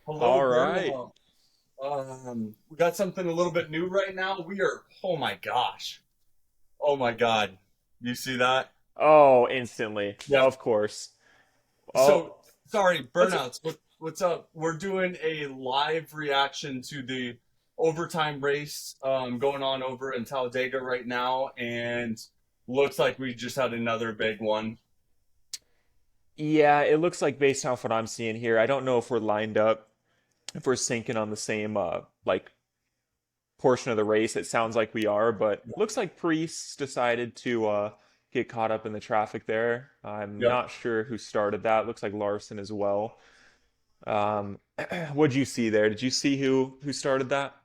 Hello, All right. Burnout. We got something a little bit new right now. Oh my gosh. Oh my God. You see that? Oh, instantly. Yep. Of course. So, Oh, sorry, what's Burnouts. What's up? We're doing a live reaction to the overtime race going on over in Talladega right now, and looks like we just had another big one. yeah, it looks like based off what I'm seeing here, I don't know if we're lined up, if we're syncing on the same like portion of the race. It sounds like we are, but looks like Priest decided to get caught up in the traffic there. I'm Yep. not sure who started that. Looks like Larson as well. What'd you see there? Did you see who started that?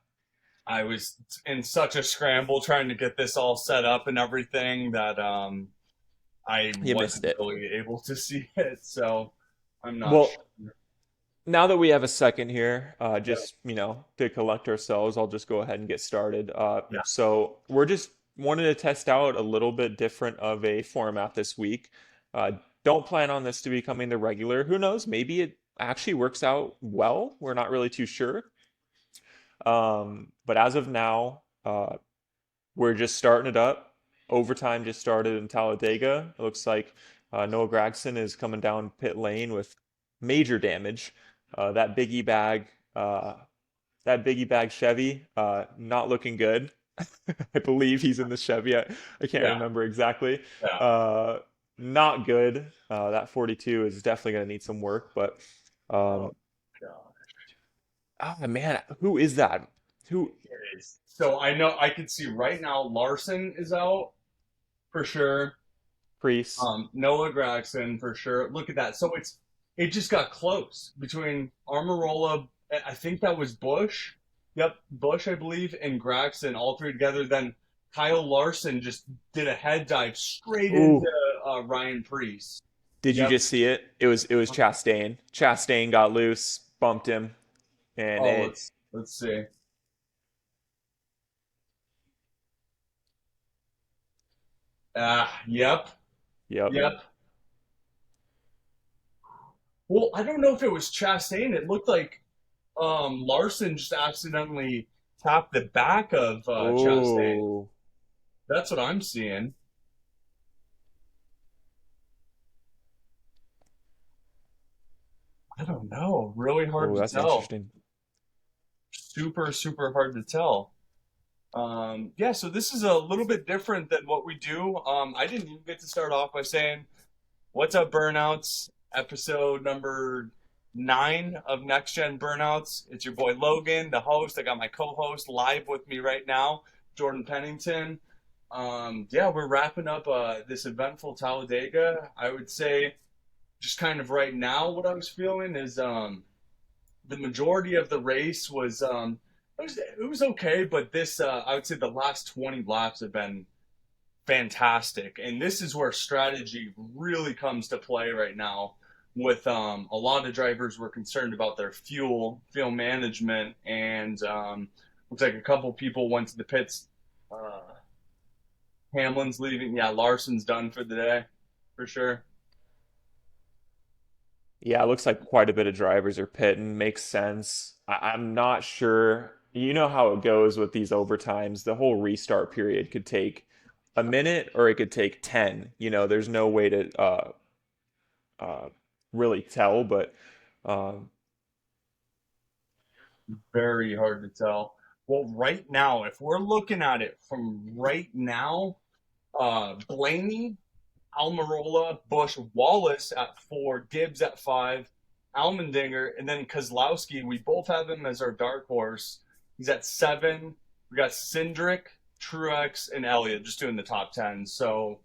I was in such a scramble trying to get this all set up and everything that I You missed wasn't it. really able to see it, so I'm not sure. Well, now that we have a second here, Yeah, just to collect ourselves, I'll just go ahead and get started. yeah, So we're just wanting to test out a little bit different of a format this week. Uh, don't plan on this to becoming the regular. Who knows? Maybe it actually works out well. We're not really too sure. But as of now, we're just starting it up. Overtime just started in Talladega. It looks like Noah Gragson is coming down pit lane with major damage. Uh, that biggie bag, uh, that biggie bag Chevy, not looking good. I believe he's in the Chevy. I can't yeah, remember exactly. yeah. Uh, Not good. That 42 is definitely going to need some work. But Oh um, God, man, who is that? Who? it is. So I know I can see right now Larson is out for sure. Priest. Noah Gragson for sure. Look at that. So it just got close between Armarola. I think that was Bush. Yep, Bush, I believe, and Gragson all three together. Then Kyle Larson just did a head dive straight into Ooh. Ryan Priest. Did you Yep. just see it? It was Chastain. Chastain got loose, bumped him, and Oh, it let's see. Yep, yep. yep. Well, I don't know if it was Chastain. It looked like Larson just accidentally tapped the back of Chastain. Oh. That's what I'm seeing. I don't know. Really hard Oh, to that's tell. interesting. Super, super hard to tell. Yeah, so this is a little bit different than what we do. I didn't even get to start off by saying, "What's up, Burnouts?" Episode number 9 of Next Gen Burnouts. It's your boy Logan, the host. I got my co-host live with me right now, Jordan Pennington. Yeah, we're wrapping up this eventful Talladega. I would say, just kind of right now, what I was feeling is the majority of the race was it was okay, but this I would say the last 20 laps have been fantastic, and this is where strategy really comes to play right now. With a lot of drivers were concerned about their fuel management, and looks like a couple people went to the pits. Uh, Hamlin's leaving. Yeah, Larson's done for the day, for sure. Yeah, it looks like quite a bit of drivers are pitting. Makes sense. I'm not sure. You know how it goes with these overtimes. The whole restart period could take a minute or it could take 10. There's no way to uh, really tell, but um, Very hard to tell. Well, right now, if we're looking at it from right now, Blaney, Almirola, Bush, Wallace at 4, Gibbs at 5, Almendinger, and then Kozlowski. We both have him as our dark horse. He's at 7. We got Cindric, Truex, and Elliott just doing the top 10. So,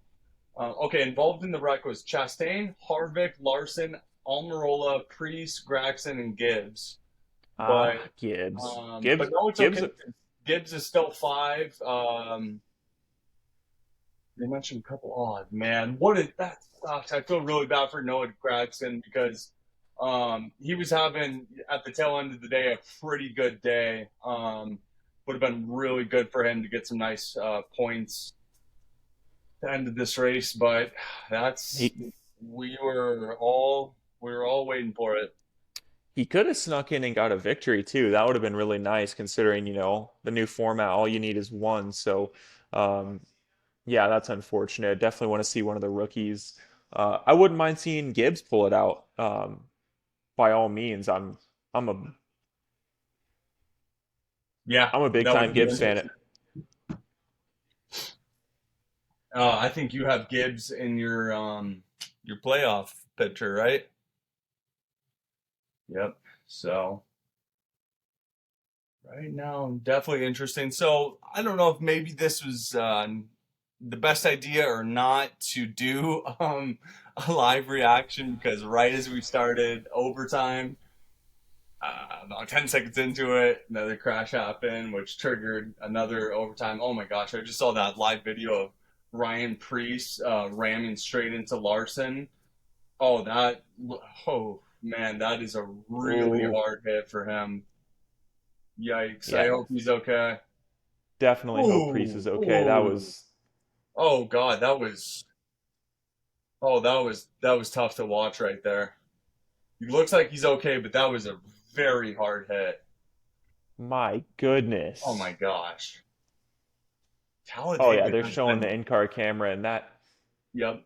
okay, involved in the wreck was Chastain, Harvick, Larson, Almirola, Priest, Gregson, and Gibbs. But Gibbs. but Gibbs no, it's Gibbs okay. Gibbs is still 5. They mentioned a couple. Oh man, that sucks. I feel really bad for Noah Gregson because he was having at the tail end of the day a pretty good day. Would have been really good for him to get some nice points to end of this race, but that's he we were all waiting for it. He could have snuck in and got a victory too. That would have been really nice considering, the new format, all you need is one. So, um, yeah, that's unfortunate. Definitely want to see one of the rookies. I wouldn't mind seeing Gibbs pull it out. By all means, I'm a Yeah, I'm a big that time would be Gibbs fan. interesting. I think you have Gibbs in your playoff picture, right? Yep. So right now, definitely interesting. So I don't know if maybe this was the best idea or not to do a live reaction because right as we started overtime, about 10 seconds into it, another crash happened, which triggered another overtime. Oh my gosh, I just saw that live video of Ryan Priest ramming straight into Larson. Oh, oh man, that is a really Oh, hard hit for him. Yikes. I yeah, hope he's okay. definitely hope Priest is Ooh, okay. That ooh. was Oh God, that was tough to watch right there. He looks like he's okay, but that was a very hard hit. my Oh my goodness. gosh. Oh yeah, Talladega they're has showing been, the in-car camera and that. yep.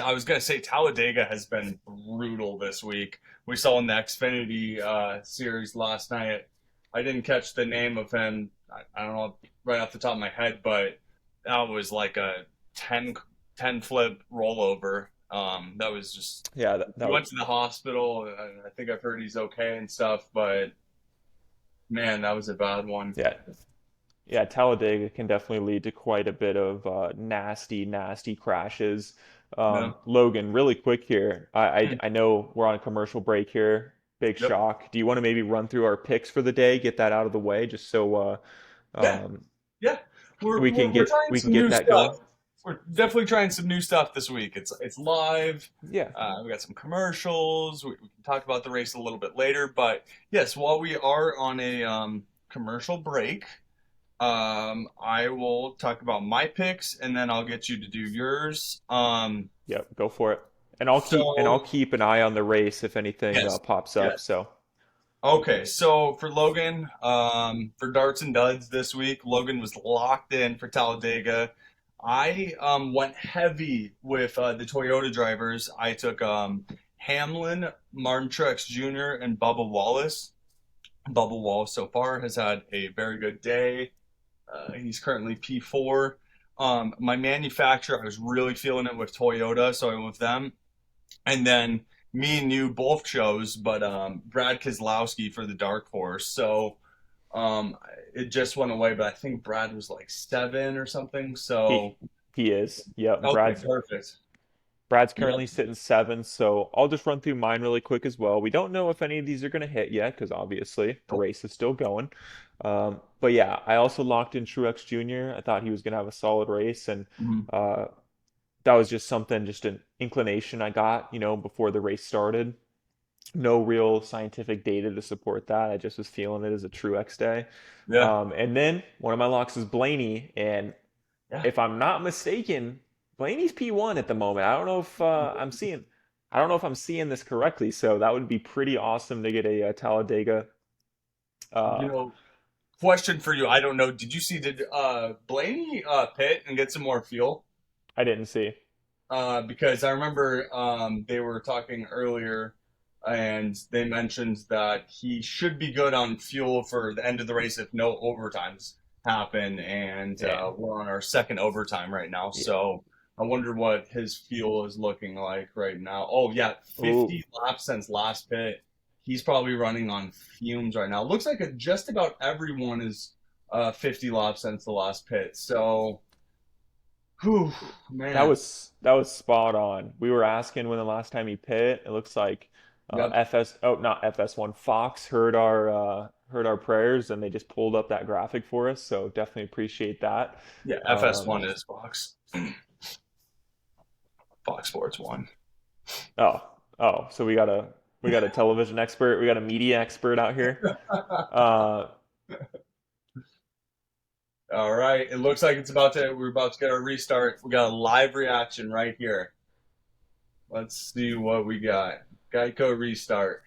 I was gonna say Talladega has been brutal this week. We saw in the Xfinity series last night. I didn't catch the name of him. I don't know right off the top of my head, but that was like a 10, 10 flip rollover. That was just Yeah, that, he that went to the hospital. I think I've heard he's okay and stuff, but man, that was a bad one. yeah, yeah, Talladega can definitely lead to quite a bit of nasty, nasty crashes. Yeah. Logan, really quick here. I know we're on a commercial break here. Big Yep. shock. Do you want to maybe run through our picks for the day, get that out of the way, just so Yeah. um, Yeah, we're, we we're can we're get trying we can some get new that stuff. going? We're definitely trying some new stuff this week. It's live. Yeah. We got some commercials. We can talk about the race a little bit later. But yes, while we are on a commercial break, I will talk about my picks, and then I'll get you to do yours. Yep, go for it. And I'll So keep an eye on the race if anything yes, pops up. yes. So Okay, so for Logan, for darts and duds this week, Logan was locked in for Talladega. I went heavy with the Toyota drivers. I took Hamlin, Martin Truex Jr., and Bubba Wallace. Bubba Wallace so far has had a very good day. He's currently P4. My manufacturer, I was really feeling it with Toyota, so I went with them. And then me and you both chose, but Brad Keselowski for the Dark Horse. So um, it just went away, but I think Brad was like 7 or something. he So he is. Yep, okay, Brad's perfect. Brad's Yep. currently sitting 7, so I'll just run through mine really quick as well. We don't know if any of these are going to hit yet, because obviously the Nope. race is still going. But yeah, I also locked in Truex Jr. I thought he was going to have a solid race, and Mhm. uh, that was just something, just an inclination I got, before the race started. No real scientific data to support that. I just was feeling it as a Truex day. Yeah. And then one of my locks is Blaney, and Yeah. if I'm not mistaken, Blaney's P1 at the moment. I don't know if I'm seeing this correctly. So that would be pretty awesome to get a, Talladega. You Uh, know, question for you. I don't know. Did Blaney pit and get some more fuel? I didn't see. Because I remember they were talking earlier, and they mentioned that he should be good on fuel for the end of the race if no overtimes happen. And And we're on our second overtime right now, yeah. so I wonder what his fuel is looking like right now. Oh yeah, Ooh, 50 laps since last pit. He's probably running on fumes right now. Looks like just about everyone is 50 laps since the last pit. So, whew, that man. was spot on. We were asking when the last time he pit. It looks like Yep. not FS1 Fox heard our prayers and they just pulled up that graphic for us. So definitely appreciate that. Yeah, Um, FS1 is Fox Sports One. Oh, so we got a television expert, we got a media expert out here. Uh, All right, it looks like we're about to get our restart. We got a live reaction right here. Let's see what we got. GEICO restart.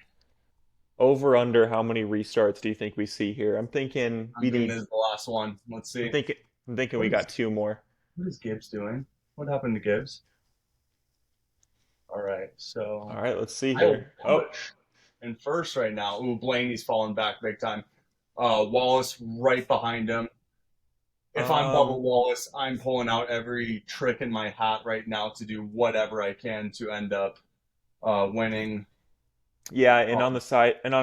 Over under how many restarts do you think we see here? I'm thinking I'm we thinking this need is the last one. Let's I'm see. thinking I'm thinking we What is got two more. what is Gibbs doing? What happened to Gibbs? All right, All so right, let's see Kyle here. Oh, Busch in first right now. Ooh, Blaney's falling back big time. Wallace right behind him. If I'm Bubba um Wallace, I'm pulling out every trick in my hat right now to do whatever I can to end up winning. yeah, and Oh, on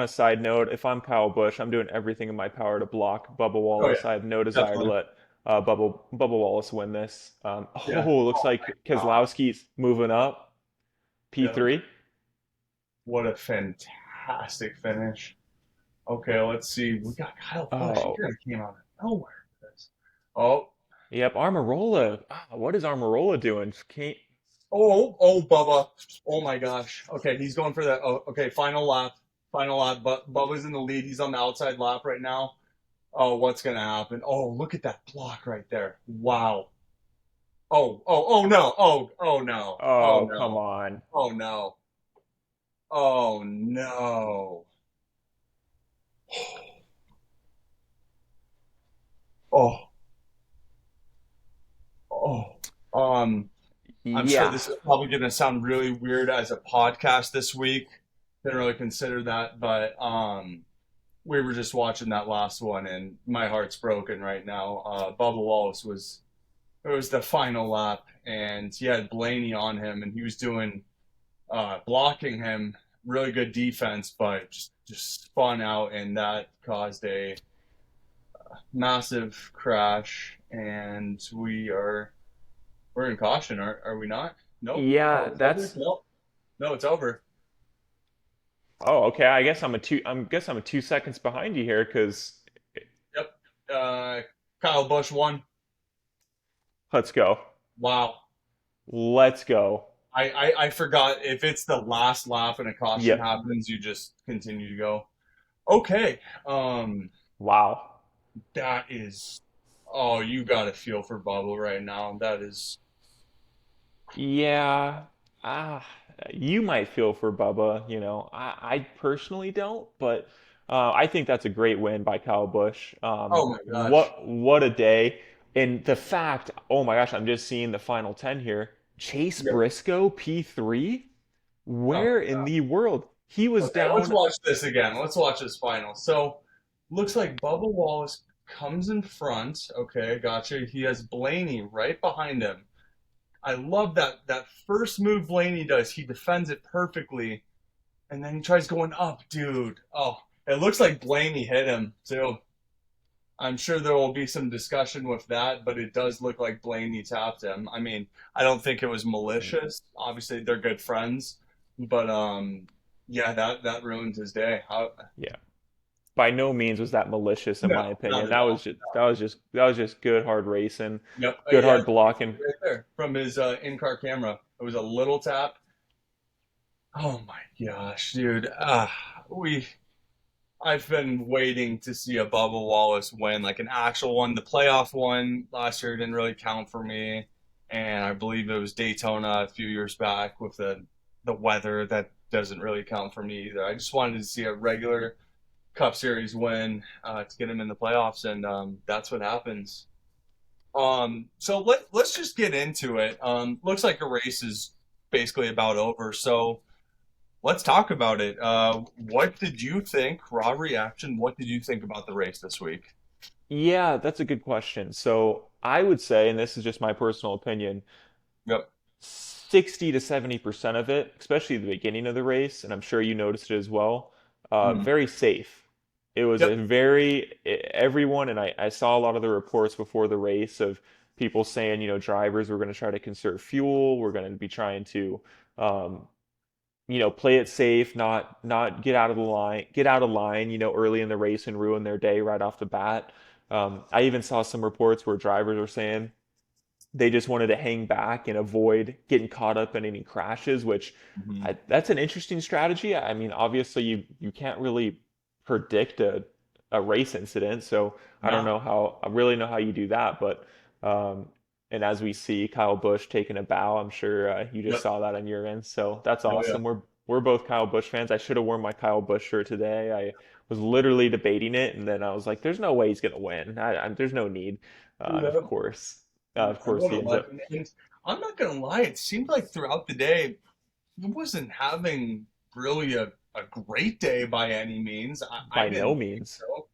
a side note, if I'm Kyle Busch, I'm doing everything in my power to block Bubba oh yeah, Wallace. I have no desire to definitely. let Bubba Wallace win this. Yeah. Oh, looks Oh like my God. Keselowski's moving up. Yeah. P3. What a fantastic finish. Okay, let's see. We got Kyle Busch. He Oh, kind of came out of nowhere for this. Oh, yep, Armarola. What is Armarola doing? Can't, Bubba. Oh my gosh. Okay, he's going for that. Oh, okay, final lap. Final lap. But Bubba's in the lead. He's on the outside lap right now. Oh, what's gonna happen? Oh, look at that block right there. Wow. Oh no. Oh no. Oh oh, come no. on. Oh no. Oh no. Oh, oh. Um, I'm sure Yeah. this is probably going to sound really weird as a podcast this week. Didn't really consider that, but we were just watching that last one, and my heart's broken right now. Bubba Wallace was it was the final lap, and he had Blaney on him, and he was doing blocking him, really good defense, but just spun out, and that caused a massive crash, and we're in caution, are we not? Nope. Oh, Yeah, it's over. that's Nope. No, it's over. Oh, okay. I guess I'm a 2 seconds behind you here because Yep. Kyle Busch won. let's go. Wow. Let's go. I forgot if it's the last lap and a caution Yep. happens, you just continue to go. Okay. Wow. That is. Oh, you got to feel for Bubble right now. That is. Yeah. Ah, you might feel for Bubba, I personally don't, but I think that's a great win by Kyle Busch. Oh my gosh. What a day. And the fact, oh my gosh, I'm just seeing the final 10 here. Chase Yep. Briscoe, P3? Oh Where my in god. the world? He was Okay, let's down. watch this again. Let's watch this final. So, looks like Bubba Wallace comes in front. Okay, gotcha. He has Blaney right behind him. I love that first move Blaney does. He defends it perfectly, and then he tries going up, dude. Oh, it looks like Blaney hit him too. I'm sure there will be some discussion with that, but it does look like Blaney tapped him. I mean, I don't think it was malicious. Obviously, they're good friends, but yeah, that ruined his day. How, Yeah. By no means was that malicious in my no, not opinion. at all. That was just good hard racing, Yep, good yeah, hard blocking. right there from his in-car camera. It was a little tap. Oh my gosh, dude. We I've been waiting to see a Bubba Wallace win, like an actual one. The playoff one last year didn't really count for me, and I believe it was Daytona a few years back with the weather. That doesn't really count for me either. I just wanted to see a regular Cup Series win to get him in the playoffs, and that's what happens. So let's just get into it. Looks like the race is basically about over. So let's talk about it. What did you think? Raw reaction. What did you think about the race this week? Yeah, that's a good question. So I would say, and this is just my personal opinion, Yep. 60 to 70% of it, especially the beginning of the race, and I'm sure you noticed it as well, Mhm. very safe. It was Yep. a very, everyone, and I saw a lot of the reports before the race of people saying, drivers were going to try to conserve fuel, we're going to be trying to, um, play it safe, not get out of line, early in the race and ruin their day right off the bat. I even saw some reports where drivers were saying they just wanted to hang back and avoid getting caught up in any crashes, which Mhm. that's an interesting strategy. I mean, obviously you can't really predict a race incident, so No. I really know how you do that, but um, and as we see Kyle Busch taking a bow, I'm sure you just Yep. saw that on your end, so that's Oh yeah. awesome. we're both Kyle Busch fans. I should have worn my Kyle Busch shirt today. I was literally debating it, and then I was like, "There's no way he's gonna win. There's no need." And Yeah. of I course, would he have ends up liked it. And I'm not gonna lie, it seemed like throughout the day he wasn't having really a great day by any means. I by no didn't think means. so.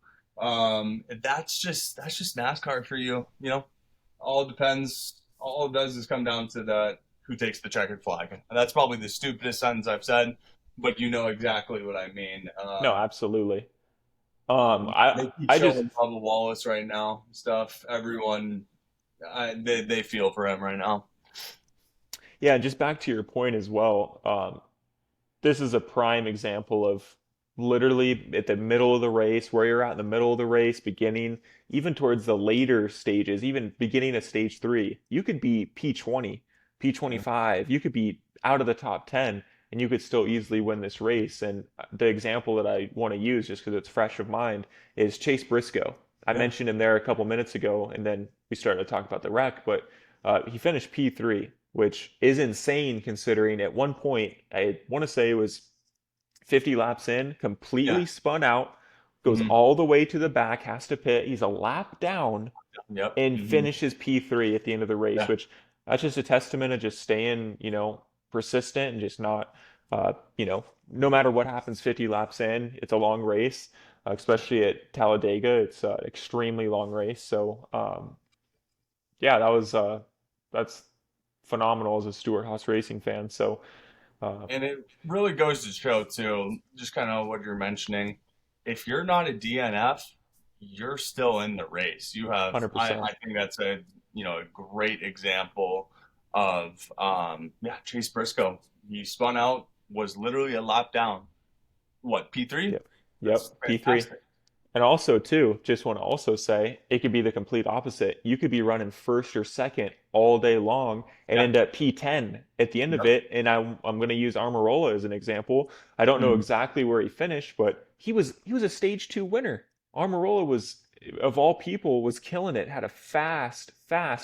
That's just NASCAR for you, you know. All depends. All it does is come down to the who takes the checkered flag. And that's probably the stupidest sentence I've said, but you know exactly what I mean. No, absolutely. I They keep I just showing Bubba Wallace right now. Stuff. Everyone, they feel for him right now. yeah, just back to your point as well. This is a prime example of literally at the middle of the race, where you're at in the middle of the race, beginning, even towards the later stages, even beginning of stage three, you could be P20, Yeah. P25, you could be out of the top 10, and you could still easily win this race. And the example that I want to use, just because it's fresh of mind, is Chase Briscoe. I Yeah. mentioned him there a couple minutes ago, and then we started to talk about the wreck, but he finished P3, which is insane considering at one point, I want to say it was 50 laps in, Yeah. completely spun out, goes Hmm. all the way to the back, has to pit. He's a lap down Yep. and Hmm. finishes P3 at the end of the race, Yeah. which that's just a testament of just staying, persistent and just not, no matter what happens 50 laps in, it's a long race, especially at Talladega. It's an extremely long race. So, yeah, that's phenomenal as a Stewart Haas Racing fan. So, uh, And it really goes to show too, just kind of what you're mentioning. If you're not a DNF, you're still in the race. You have, I 100%. think that's a great example of, yeah, Chase Briscoe. He spun out, was literally a lap down. What, P3? Yep. That's Yep. P3. fantastic. And also, too, just want to also say it could be the complete opposite. You could be running first or second all day long and Yeah. end up P10 at the end of Yep. it. And I'm going to use Armarola as an example. I don't know Mhm. exactly where he finished, but he was a stage two winner. Armarola was, of all people, was killing it. Had a fast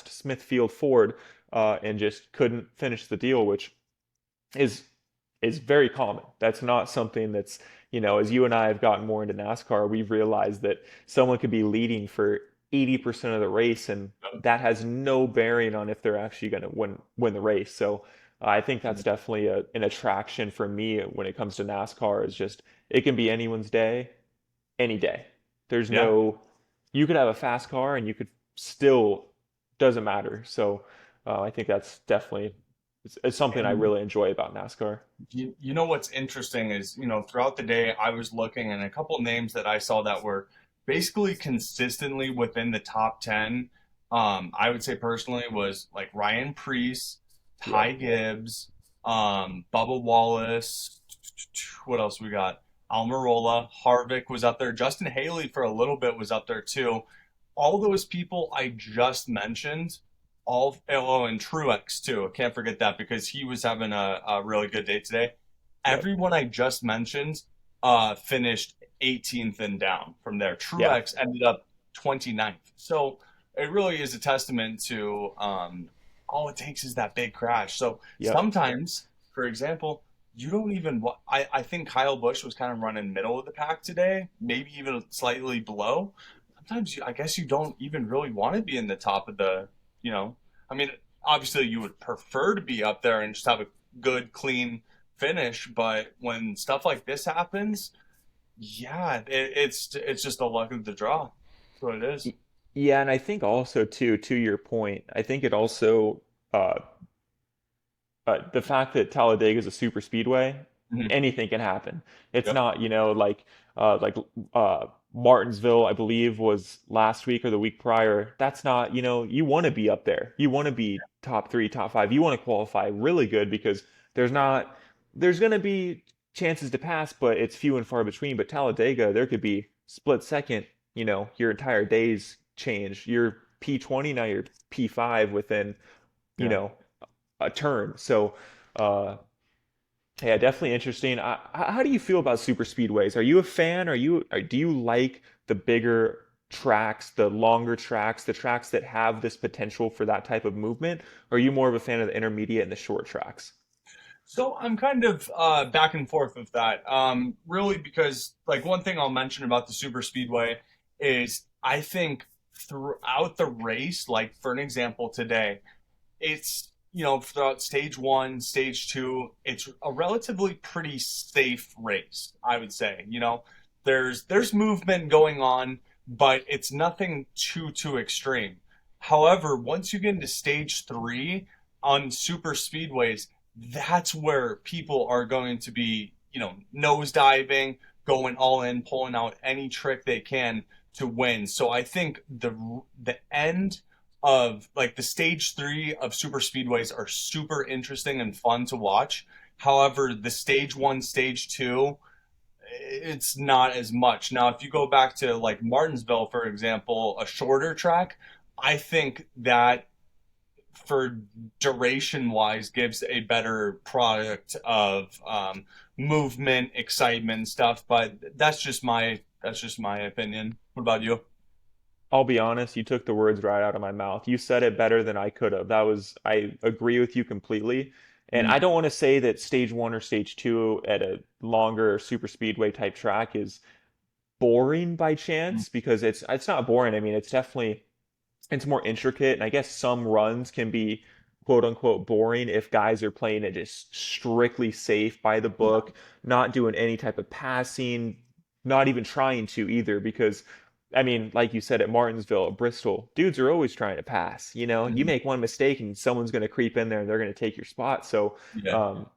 Smithfield Ford, and just couldn't finish the deal, which is is very common. That's not something that's, as you and I have gotten more into NASCAR, we've realized that someone could be leading for 80% of the race and that has no bearing on if they're actually going to win the race. So I think that's definitely an attraction for me when it comes to NASCAR is just it can be anyone's day, any day. There's Yeah. no you could have a fast car and you could still doesn't matter. So I think that's definitely it's something I And really enjoy about NASCAR. you know what's interesting is, throughout the day I was looking and a couple names that I saw that were basically consistently within the top 10. I would say personally was like Ryan Preece, Ty Yep. Gibbs, Bubba Wallace. What else we got? Almirola, Harvick was up there. Justin Haley for a little bit was up there too. All those people I just mentioned and Truex too. I can't forget that because he was having a really good day today. Yep. Everyone I just mentioned finished 18th and down from there. Yeah. Truex ended up 29th. So it really is a testament to all it takes is that big crash. So Yep. sometimes, for example, you don't even. I think Kyle Busch was kind of running middle of the pack today, maybe even slightly below. Sometimes I guess you don't even really want to be in the top of the you know, I mean, obviously you would prefer to be up there and just have a good, clean finish, but when stuff like this happens, yeah, it's just the luck of the draw. That's what it is. Y- Yeah, and I think also too, to your point, I think it also uh, the fact that Talladega is a super speedway, Mhm. anything can happen. It's Yep. not, like Martinsville, I believe, was last week or the week prior. That's not, you want to be up there. You want to be top three, top five. You want to qualify really good because there's not, there's going to be chances to pass, but it's few and far between. But Talladega, there could be split second, your entire day's change. You're P20, now you're P5 within, you Yeah. know, a turn. So, uh, yeah, definitely interesting. How do you feel about super speedways? Are you a fan? Do you like the bigger tracks, the longer tracks, the tracks that have this potential for that type of movement? Or are you more of a fan of the intermediate and the short tracks? So I'm kind of back and forth with that. Really, because like one thing I'll mention about the super speedway is I think throughout the race, like for an example today, it's throughout stage one, stage two, it's a relatively pretty safe race, I would say. There's movement going on, but it's nothing too extreme. However, once you get into stage three on super speedways, that's where people are going to be, nose diving, going all in, pulling out any trick they can to win. So I think the end of like the stage three of super speedways are super interesting and fun to watch. However, the stage one, stage two, it's not as much. Now, if you go back to like Martinsville, for example, a shorter track, I think that for duration wise gives a better product of movement, excitement, stuff. But that's just my opinion. What about you? I'll be honest, you took the words right out of my mouth. You said it better than I could have. I agree with you completely. And I Mm, don't want to say that stage one or stage two at a longer super speedway type track is boring by mm, chance because it's not boring. I mean, it's more intricate, and I guess some runs can be quote unquote boring if guys are playing it just strictly safe by the yeah. book, not doing any type of passing, not even trying to either, because I mean, like you said at Martinsville, at Bristol, dudes are always trying to pass. You Mm, make one mistake and someone's going to creep in there and they're going to take your spot. So, yeah. um,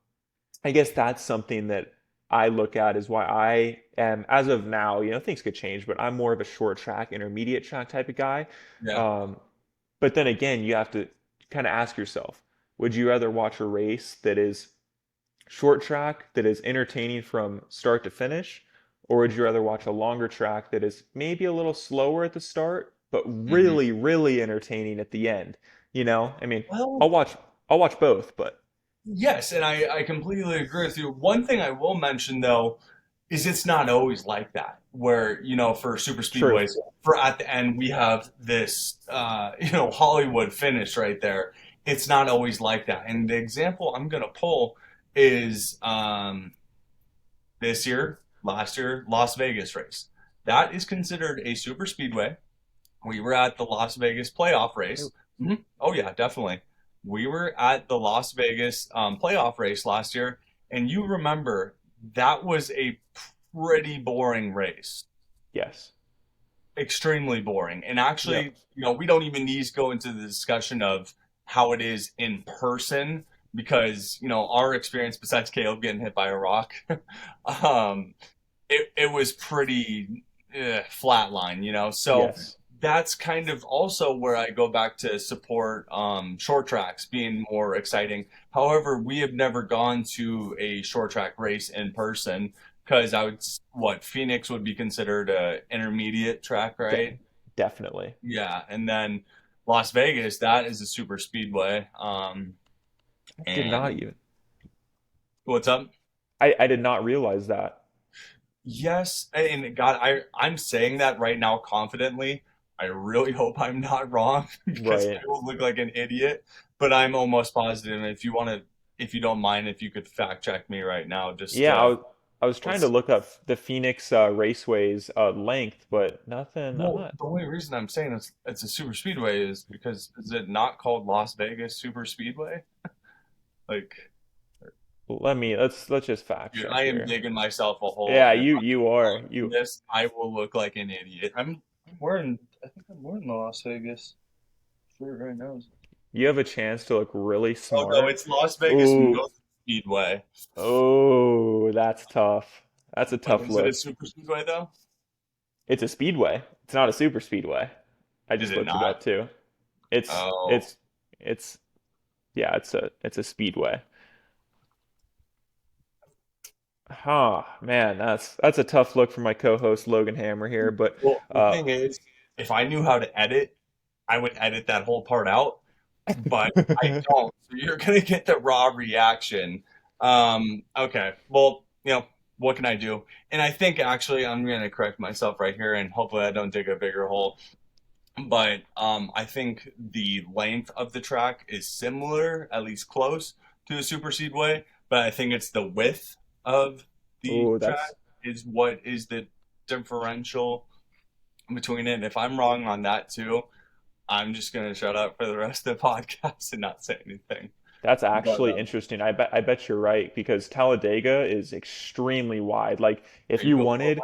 I guess that's something that I look at is why I am, as of now, things could change, but I'm more of a short track, intermediate track type of guy. Yeah. Um, but then again, you have to kind of ask yourself, would you rather watch a race that is short track, that is entertaining from start to finish, or would you rather watch a longer track that is maybe a little slower at the start, but Mhm. really, really entertaining at the end? I mean, I'll Well, watch I'll watch both, but yes, and I completely agree with you. One thing I will mention though is it's not always like that. Where, for super true. speedways, for at the end we have this Hollywood finish right there. It's not always like that. And the example I'm gonna pull is this year, last year, Las Vegas race. That is considered a super speedway. We were at the Las Vegas playoff race. Oh yeah, definitely. We were at the Las Vegas playoff race last year, and you remember that was a pretty boring race, Yes. extremely boring. And Yep. actually, we don't even need to go into the discussion of how it is in person because our experience, besides Caleb getting hit by a rock, um, it was pretty flatline, so Yes. that's kind of also where I go back to support short tracks being more exciting. However, we have never gone to a short track race in person because what Phoenix would be considered a intermediate track, De right? definitely. Yeah, and then Las Vegas, that is a super speedway. I did not And even. what's up? I did not realize that. Yes, and God, I'm saying that right now confidently. I really hope I'm not wrong because Right. I will look like an idiot, but I'm almost positive. And if you don't mind, if you could fact check me right now, just Yeah, I was trying to let's. look up the Phoenix Raceway's length, but nothing. I'm Well, not. the only reason I'm saying it's a super speedway is because is it not called Las Vegas Super Speedway? Like, Let's just fact dude, check I am here. digging myself a hole, Yeah, and if you are. I'm in this, I will look like an idiot. I'm wearing. I think I'm wearing the Las Vegas shirt right now. You have a chance to look really Oh no, smart. it's Las Vegas Ooh. Motor Speedway. Oh, that's tough. That's a Like, tough is it a look. super speedway though? It's a speedway. It's not a super speedway. I Is just it looked it not? up too. It's Oh, it's it's yeah, it's a speedway. Huh, man, that's a tough look for my co-host Logan Hammer here, but well, the uh thing is, if I knew how to edit, I would edit that whole part out. But I don't, so you're gonna get the raw reaction. Okay, well, what can I do? And I think actually I'm gonna correct myself right here, and hopefully I don't dig a bigger hole. But I think the length of the track is similar, at least close to a super speedway. but I think it's the width of the Oh, track that's is what is the differential between it. And if I'm wrong on that too, I'm just gonna shut up for the rest of the podcast and not say anything. That's But actually interesting. I bet you're right because Talladega is extremely wide. Like if you you go for wanted,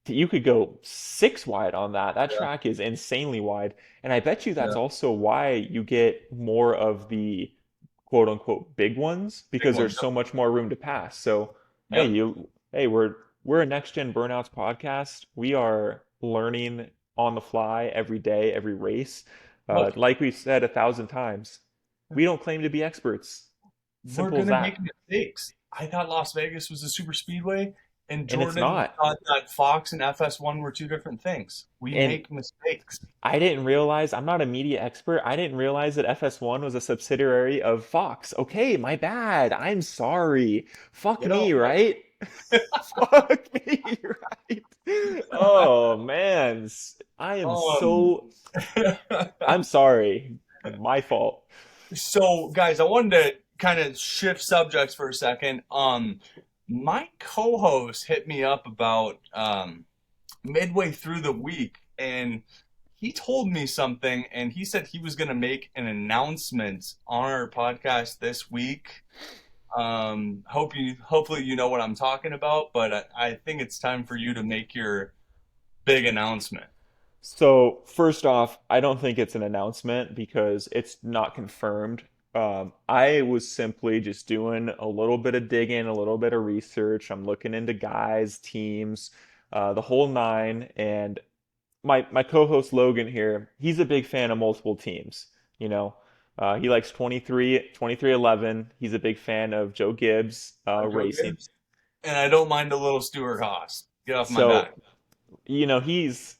you could go 6 wide on that. That yeah, track is insanely wide. And I bet you that's yeah, also why you get more of the quote unquote big ones big because one. there's so much more room to pass. So, hey, Yep. we're a next gen burnouts podcast. We are learning on the fly every day, every race. Look, Like we said 1,000 times, we don't claim to be experts. we're Simple as gonna make that. mistakes. I thought Las Vegas was a super speedway, and And it's Jordan not. thought that Fox and FS1 were two different things. We And make mistakes. I didn't realize, I'm not a media expert. I didn't realize that FS1 was a subsidiary of Fox. Okay, my bad. I'm sorry. Fuck Get off me, my. right? Fuck me, right? Oh man, I am Um, so I'm sorry. My fault. so guys, I wanted to kind of shift subjects for a second. My co-host hit me up about midway through the week, and he told me something, and he said he was going to make an announcement on our podcast this week. Hopefully you know what I'm talking about, but I think it's time for you to make your big announcement. So, first off, I don't think it's an announcement because it's not confirmed. I was simply just doing a little bit of digging, a little bit of research. I'm looking into guys, teams, the whole nine. And my co-host Logan here, he's a big fan of multiple teams. You know, he likes 2311. He's a big fan of Joe Gibbs Joe racing. Gibbs, and I don't mind a little Stuart Haas. Get off my So, back. he's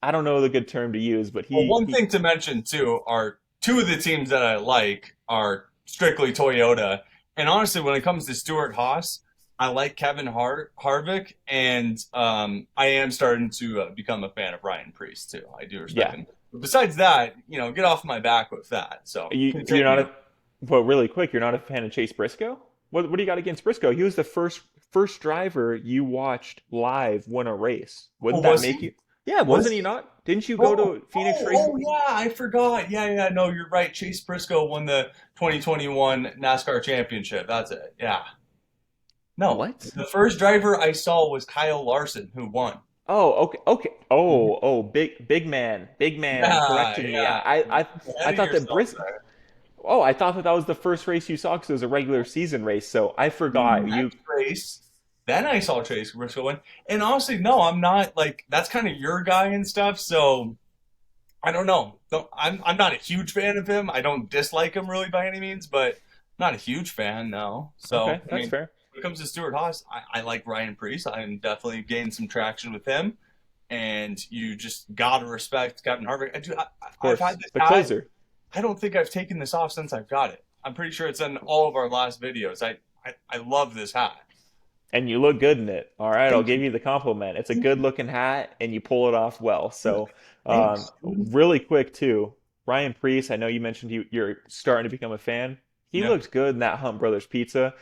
I don't know the good term to use, but Well, he one he thing to mention too are two of the teams that I like are strictly Toyota. And honestly, when it comes to Stuart Haas, I like Kevin Harvick, and I am starting to become a fan of Ryan Priest too. I do respect yeah. him. But besides that, get off my back with that. So You're not continue. a, but really quick, you're not a fan of Chase Briscoe? What do you got against Briscoe? He was the first driver you watched live win a race. Oh, Wouldn't that was make he? you? Yeah, Was wasn't he he? not? Didn't you go Oh, to Phoenix race? yeah, I forgot. Yeah, yeah, no, you're right. Chase Briscoe won the 2021 NASCAR championship. That's it. Yeah. No, What? the first driver I saw was Kyle Larson, who won. Oh, okay, okay. Oh, big man Yeah, corrected me. yeah. I Ahead of thought that yourself Bris. there. Oh, I thought that was the first race you saw because it was a regular season race. So I The forgot you. next race, then I saw Chase Briscoe win. And honestly, no, I'm not like that's kind of your guy and stuff. So I don't know. I'm not a huge fan of him. I don't dislike him really by any means, but not a huge fan. No. Okay, So I that's mean, fair. when it comes to Stuart Haas, I like Ryan Priest. I'm definitely gained some traction with him. And you just gotta respect Captain Harvick. Of I've had course, this the hat. closer. I don't think I've taken this off since I've got it. I'm pretty sure it's in all of our last videos. I love this hat. And you look good in it. All right, I'll Thank give you. you the compliment. It's a good looking hat, and you pull it off well. So, Thanks, dude. really quick too, Ryan Priest. I know you mentioned you're starting to become a fan. He Yeah. looked good in that Hunt Brothers pizza,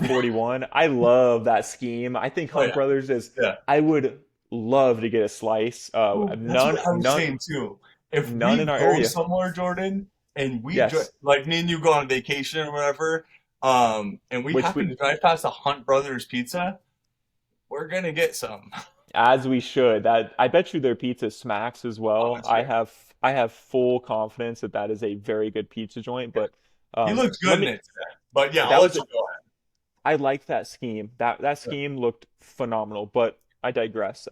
41. I love that scheme. I think Oh Hunt yeah. Brothers is. Yeah. I would love to get a slice. Well, that's what I was saying too. If None we in our go area. somewhere, Jordan, and Yes, like me and you go on vacation or whatever, and we which happen we to drive past a Hunt Brothers Pizza, we're gonna get some. as we should. That I bet you their pizza smacks as Oh, well. it's I have full confidence that that is a very good pizza joint. But he looks let good in me. it today. But yeah, I'll That let was you go ahead. I like that scheme. That scheme looked phenomenal. But I digress.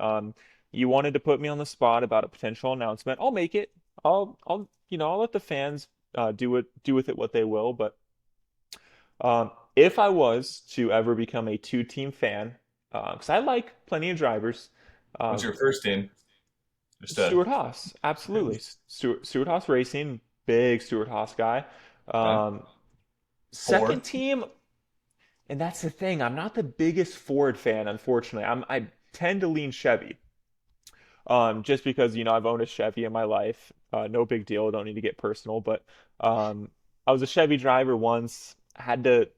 You wanted to put me on the spot about a potential announcement. I'll make it. I'll let the fans do with it what they will. But if I was to ever become a two-team fan, because I like plenty of drivers. What's Um, your first team? Just Stuart Haas, absolutely. Stuart Haas Racing, big Stuart Haas guy. okay. Um, Ford. second team, and that's the thing. I'm not the biggest Ford fan, unfortunately. I tend to lean Chevy, just because I've owned a Chevy in my life. No big deal. Don't need to get personal, but um, I was a Chevy driver once. Had to.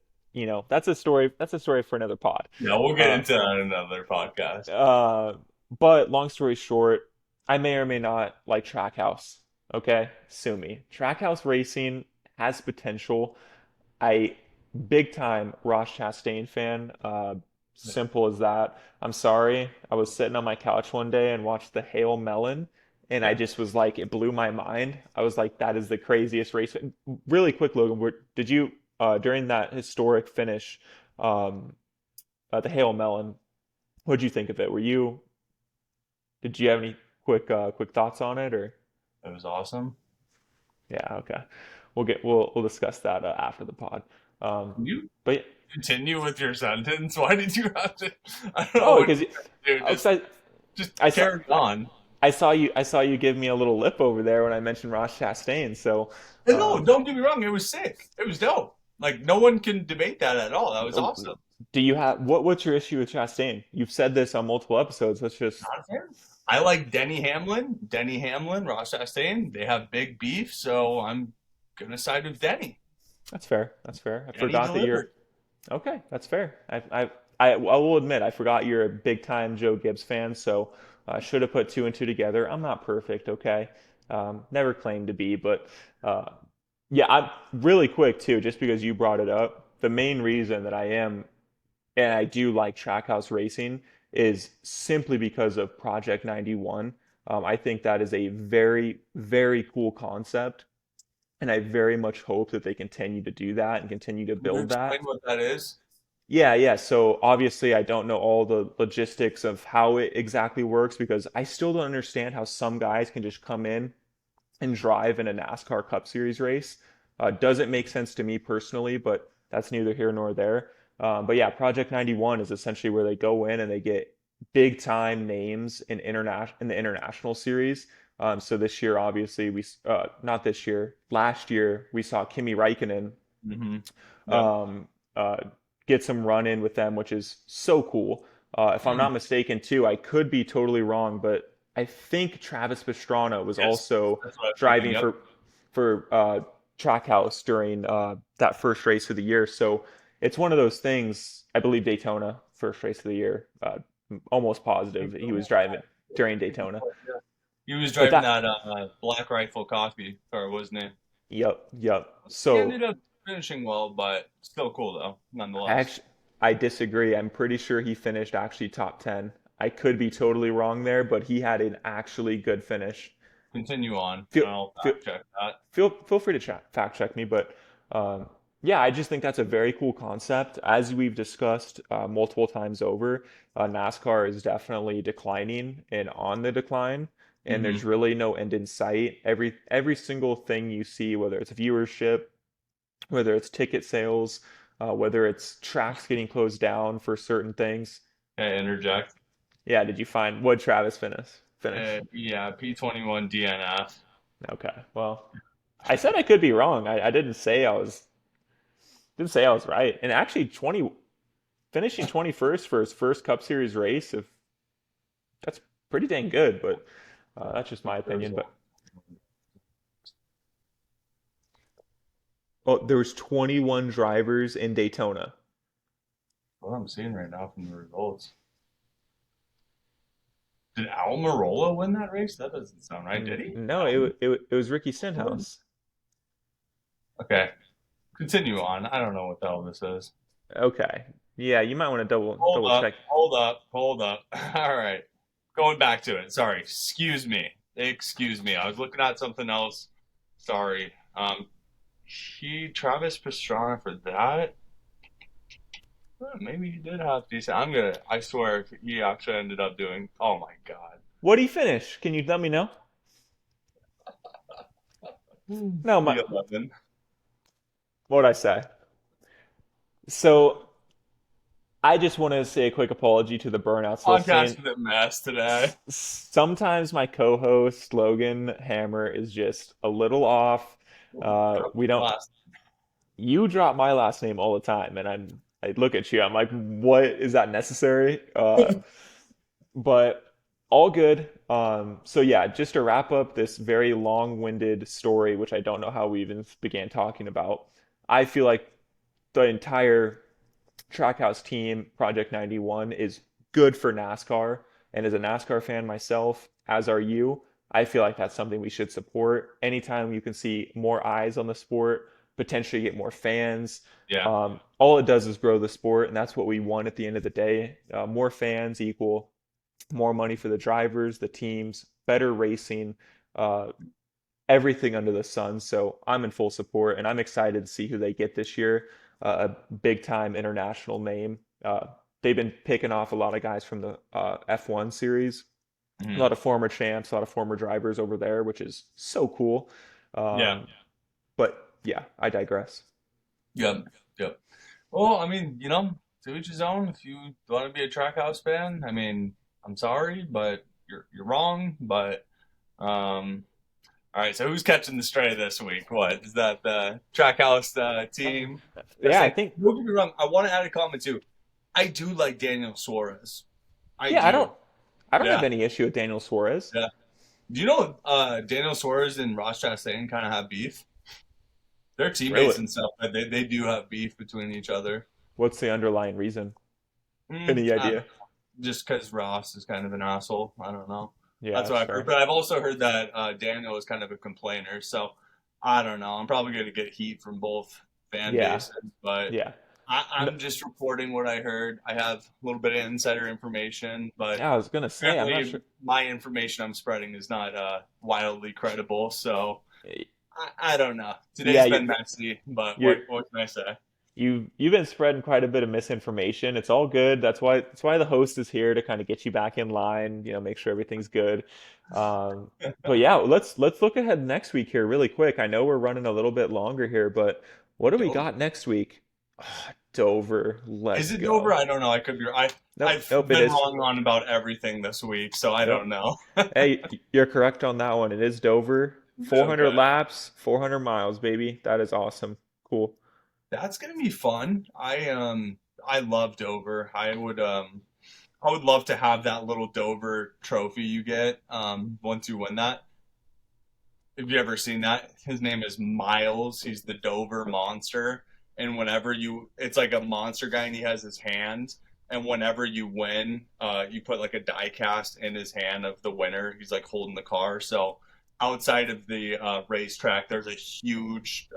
that's a story. That's a story for another pod. Yeah, we'll get Uh, into that in another podcast. uh, but long story short, I may or may not like Trackhouse. Okay, sue me. Trackhouse racing has potential. I big time Ross Chastain fan. Simple as that. I'm sorry. I was sitting on my couch one day and watched the Hail Melon, and I Yeah. just was like, it blew my mind. I was like, that is the craziest race. Really quick, Logan, did you during that historic finish, um, the Hail Melon? What'd you think of it? Did you have any quick thoughts on it, or? It was awesome. Yeah, okay. We'll discuss that after the pod. Um, Can you but continue with your sentence? Why did you have to? I don't know oh, what because you do. Just I saw carry on. I saw you give me a little lip over there when I mentioned Ross Chastain. So, And no, um, don't get me wrong. It was sick. It was dope. Like no one can debate that at all. That was awesome. do you have what's your issue with Chastain? You've said this on multiple episodes. Let's just Not a fan. I like Denny Hamlin. Denny Hamlin, Ross Chastain. They have big beef, so I'm gonna side with Denny. That's fair. That's fair. I Denny forgot that you're delivered. okay. That's fair. I will admit I forgot you're a big time Joe Gibbs fan. So I should have put two and two together. I'm not perfect. Okay. Never claimed to be, but uh, yeah, I'm really quick too, just because you brought it up. The main reason that I am and I do like Trackhouse Racing is simply because of Project 91. I think that is a very, very cool concept, and I very much hope that they continue to do that and continue to Can you build explain that. what that is? Yeah, yeah. So obviously, I don't know all the logistics of how it exactly works because I still don't understand how some guys can just come in and drive in a NASCAR Cup Series race. Doesn't make sense to me personally, but that's neither here nor there. But yeah, Project 91 is essentially where they go in and they get big time names in the international series. So this year, obviously, not this year, last year we saw Kimi Räikkönen Mm-hmm. Yep. um, uh, get some run in with them, which is so cool. If I'm Mm. not mistaken, too, I could be totally wrong, but I think Travis Pastrana was Yes, also that's what I was thinking. driving Yep. for Trackhouse during that first race of the year. So it's one of those things. I believe Daytona first race of the year. Almost positive he was driving during Daytona. He was But driving that, that Black Rifle coffee car, wasn't he? yep, yep. He So ended up finishing well, but still cool though, I nonetheless. actually I disagree. I'm pretty sure he finished actually top 10. I could be totally wrong there, but he had an actually good finish. Continue on, Feel and I'll feel fact check that. feel free to fact check me, but yeah, I just think that's a very cool concept. As we've discussed multiple times over, NASCAR is definitely declining and on the decline, and Mm-hmm. there's really no end in sight. Every single thing you see, whether it's viewership, whether it's ticket sales, whether it's tracks getting closed down for certain things. Okay, interject. Yeah, did you find what Travis finish? Yeah, P21 DNF. Okay, well, I said I could be wrong. I didn't say I was right. And actually, 20 finishing 21st for his first Cup Series race, if that's pretty dang good. But that's just my opinion. But oh, there was 21 drivers in Daytona. What I'm seeing right now from the results. Did Almirola win that race? That doesn't sound right. Did he? No, it was Ricky Stenhouse. Okay, continue on. I don't know what the hell this is. Okay. Yeah, you might want to Hold double up, check. hold up, hold up. All right. Going back to it. Sorry. Excuse me. Excuse me. I was looking at something else. Sorry. Travis Pastrana for that. Maybe he did have decent. I swear, he actually ended up doing. Oh my God. What did he finish? Can you let me know? No, my P11. what would I say? So I just want to say a quick apology to the Burnouts listening. Podcast is a mess today. Sometimes my co-host Logan Hammer is just a little off. We don't. Last. You drop my last name all the time, and I look at you. I'm like, what is that necessary? But all good. So yeah, just to wrap up this very long-winded story, which I don't know how we even began talking about. I feel like the entire Trackhouse team, Project 91, is good for NASCAR. And as a NASCAR fan myself, as are you, I feel like that's something we should support. Anytime you can see more eyes on the sport, potentially get more fans, Yeah. all it does is grow the sport, and that's what we want at the end of the day. More fans equal more money for the drivers, the teams, better racing, uh, everything under the sun. So I'm in full support, and I'm excited to see who they get this year. A big time international name. They've been picking off a lot of guys from the F1 series, a Mhm. lot of former champs, a lot of former drivers over there, which is so cool. Yeah. But yeah, I digress. Yep. Yep. Well, I mean, to each his own. If you want to be a Trackhouse fan, I mean, I'm sorry, but you're wrong. But all right. So who's catching the stray this week? What is that? The Trackhouse team? I Yeah, I say, think. don't get me wrong. I want to add a comment too. I do like Daniel Suarez. I Yeah, do. I don't have Yeah. any issue with Daniel Suarez. Yeah. Do you know Daniel Suarez and Ross Chastain kind of have beef? They're teammates Really, and stuff, but they do have beef between each other. what's the underlying reason? Any I don't know. idea? Just because Ross is kind of an asshole. I don't know. Yeah, That's that's what I've heard. fair. But I've also heard that Daniel is kind of a complainer. So I don't know. I'm probably going to get heat from both fan Yeah, bases, but yeah. No, I'm just reporting what I heard. I have a little bit of insider information, but yeah, I was gonna say, I'm not apparently sure. my information I'm spreading is not wildly credible. So I don't know. Yeah, Today's been messy, but you're what can I say? you've been spreading quite a bit of misinformation. It's all good. That's why the host is here to kind of get you back in line, make sure everything's good. Um, but yeah, let's look ahead next week here really quick. I know we're running a little bit longer here, but what do we Dover. got next week? Ah, Dover, Is let's it Dover? go. I don't know. I could be. Nope, I've nope, it been is. wrong on about everything this week, so I Nope. don't know. Hey, you're correct on that one. It is Dover. 400 Okay, laps, 400 miles, baby. That is awesome. Cool. that's gonna be fun. I love Dover. I would love to have that little Dover trophy you get once you win that. Have you ever seen that? His name is Miles. He's the Dover Monster. And whenever it's like a monster guy, and he has his hand. And whenever you win, you put like a die cast in his hand of the winner. He's like holding the car. So outside of the racetrack, there's a huge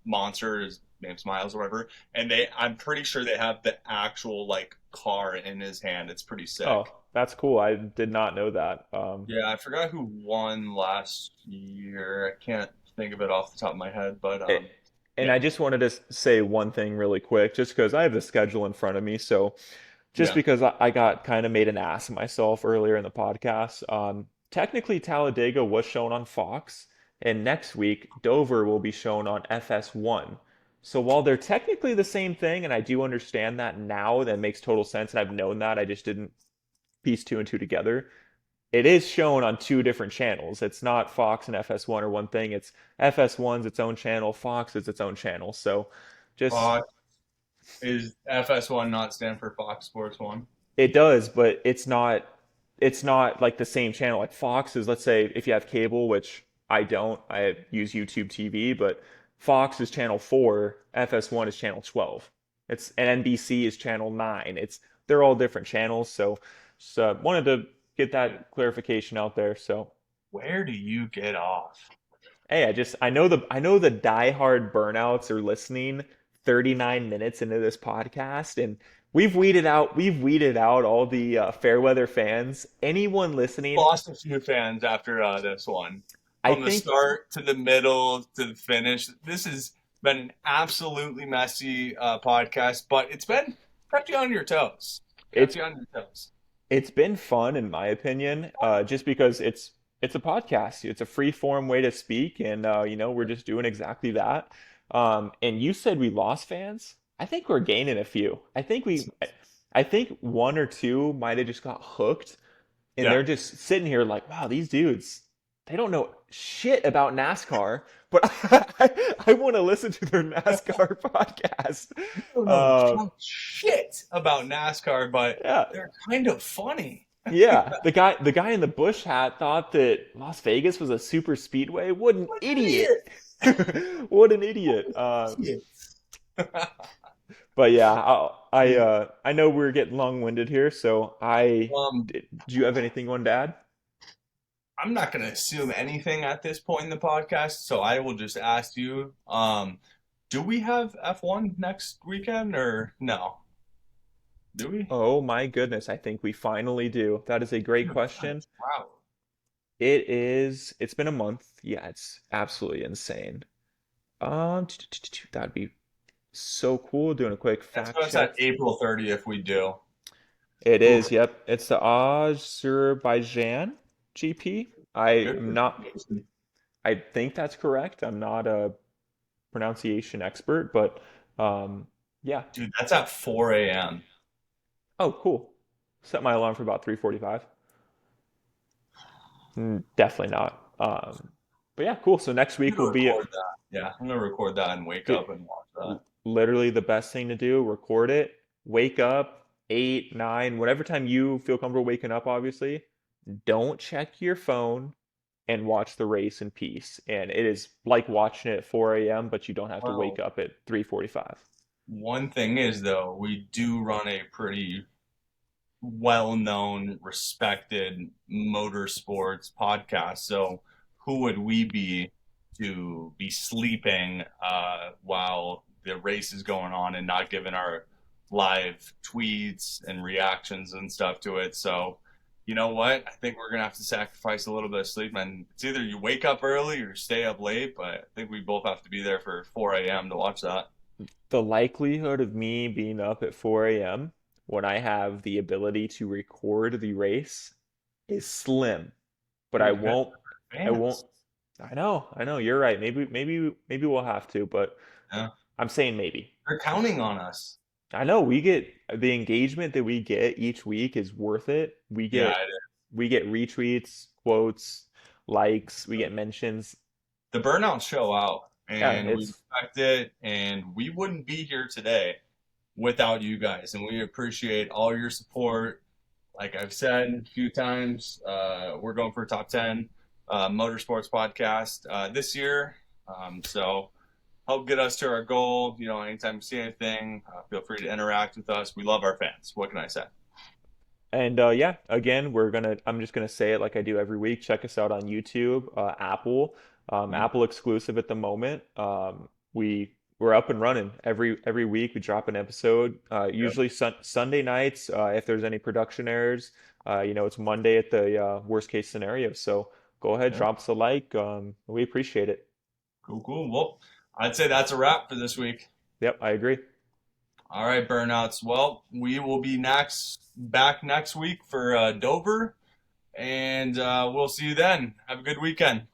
monster. His name's Miles or whatever. And I'm pretty sure they have the actual like car in his hand. It's pretty Oh, sick. that's cool. I did not know that. Yeah, I forgot who won last year. I can't think of it off the top of my head, but It, and yeah, I just wanted to say one thing really quick, just because I have the schedule in front of me. So just yeah. because I got kind of made an ass of myself earlier in the podcast, technically Talladega was shown on Fox, and next week Dover will be shown on FS1. So while they're technically the same thing, and I do understand that now, that makes total sense, and I've known that, I just didn't piece two and two together. It is shown on two different channels. It's not Fox and FS1 or one thing. It's FS1's its own channel, Fox is its own channel. So just Fox is FS1 not stand for Fox Sports One? it does, but it's not like the same channel. Like Fox is, let's say if you have cable, which I don't, I use YouTube TV, but Fox is channel 4, FS1 is channel 12. It's and NBC is channel 9. They're all different channels, so wanted to get that clarification out there. So Where do you get off? hey, I know the diehard burnouts are listening 39 minutes into this podcast, and we've weeded out all the fair weather fans. Anyone listening, Lost a few fans after this one. I From the think start to the middle to the finish. This has been an absolutely messy podcast, but it's been kept you on your toes. Kept it's you on your toes. it's been fun in my opinion, just because it's a podcast. It's a free form way to speak, and we're just doing exactly that. And you said we lost fans. I think we're gaining a few. I think one or two might have just got hooked, and Yeah. they're just sitting here like, wow, these dudes, they don't know shit about NASCAR, but I want to listen to their NASCAR podcast. Don't know Uh, jack shit about NASCAR, but yeah, they're kind of funny. yeah. The guy in the bush hat thought that Las Vegas was a super speedway. What an What an idiot! idiot! What an idiot! Idiots. But yeah, I know we're getting long-winded here, so Um, do you have anything you wanted to add? I'm not going to assume anything at this point in the podcast, so I will just ask you, do we have F1 next weekend or no? Do we? Oh my goodness, I think we finally do. That is a great question. Wow. It's been a month. Yeah, it's absolutely insane. That'd be so cool doing a quick That's fact what I said, check. April 30th we do. It Oof, is, yep. It's the Azerbaijan GP. good I'm not, pronunciation. I think that's correct. I'm not a pronunciation expert, but yeah. Dude, that's at 4 a.m. Oh, cool. Set my alarm for about 3:45. Definitely not. But yeah, cool. So next I'm week will gonna be record that. Yeah, I'm gonna record that and wake dude, up and watch that. literally the best thing to do. Record it, wake up 8, 9, whatever time you feel comfortable waking up, obviously. Don't check your phone and watch the race in peace. And it is like watching it at 4 a.m., but you don't have to wake Well, up at 3:45. one thing is though, we do run a pretty well-known, respected motorsports podcast. So who would we be to be sleeping while the race is going on and not giving our live tweets and reactions and stuff to it? So you know what? I think we're gonna have to sacrifice a little bit of sleep, and it's either you wake up early or stay up late. But I think we both have to be there for 4 a.m. to watch that. The likelihood of me being up at 4 a.m. when I have the ability to record the race is slim, but Well, you guys I are won't, fans. I know, you're right. Maybe we'll have to, but Yeah, I'm saying maybe. they're counting on us. I know we get the engagement that we get each week is worth it. Yeah, We get retweets, quotes, likes, we get mentions. the burnouts show out Yeah, and we it's respect it, and we wouldn't be here today without you guys, and we appreciate all your support. Like I've said a few times, we're going for a top 10 motorsports podcast this year, so help get us to our goal. Anytime you see anything, feel free to interact with us. We love our fans. What can I say? and yeah, again, I'm just gonna say it like I do every week. Check us out on YouTube, Apple, Mhm. Apple exclusive at the moment. We're up and running every week. We drop an episode. Yep. Usually Sunday nights. If there's any production errors, it's Monday at the worst case scenario. So go ahead, Yep. drop us a like. We appreciate it. Cool, cool. Well, I'd say that's a wrap for this week. Yep, I agree. All right, burnouts. Well, we will be back next week for Dover, and we'll see you then. Have a good weekend.